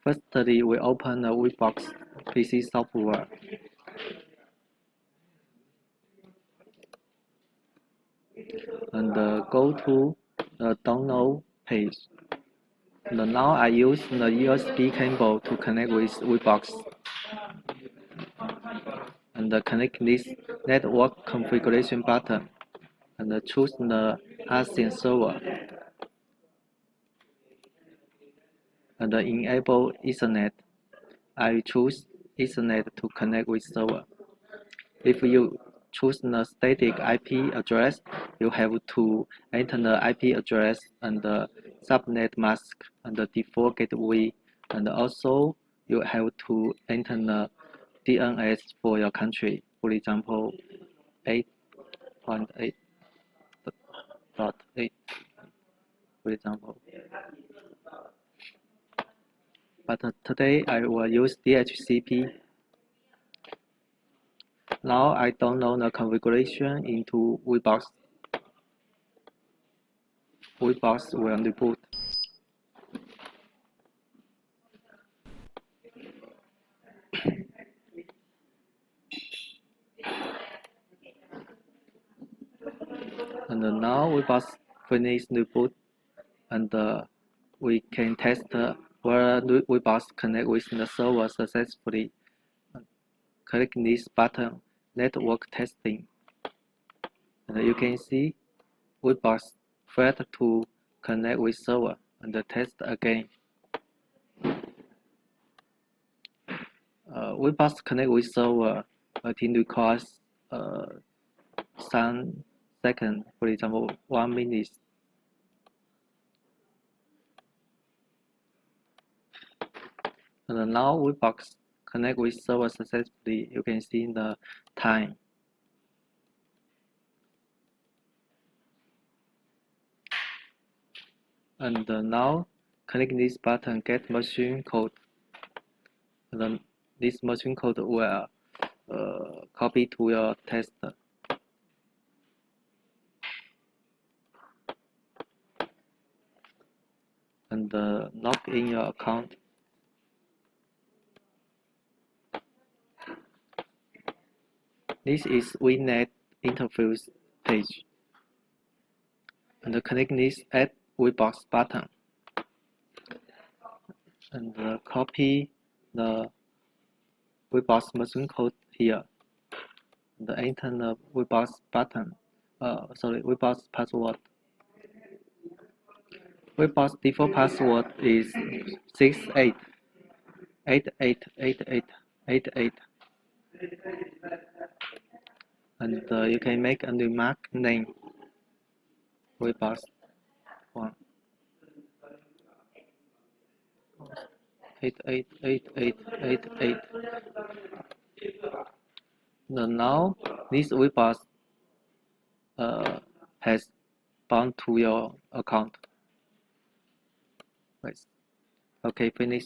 Firstly, we open the Webox PC software. And go to the download page. And now I use the USB cable to connect with Webox. And connect this network configuration button. And choose the ASIAN server. And enable Ethernet. I choose Ethernet to connect with server. If you choose the static IP address, you have to enter the IP address and the subnet mask and the default gateway, and also you have to enter the DNS for your country. For example, 8.8.8, for example. But today I will use DHCP. Now I download the configuration into Webox. Webox will reboot. And now Webox finished reboot, and we can test whether Webox connect with the server successfully. Click this button, network testing, and you can see Webox failed to connect with server, and test again. Webox connect with server, it requires some seconds, for example 1 minute. And now Webox connect with server successfully. You can see the time. And now click this button, get machine code. And then this machine code will copy to your test. And log in your account. This is VNet interface page. And click this Add Webox button. And copy the Webox machine code here. And enter the Webox button. Webox password. Webox default password is 68888888. And you can make a remark name. Webox 1. 888888. Now this Webox has bound to your account. Okay, finish.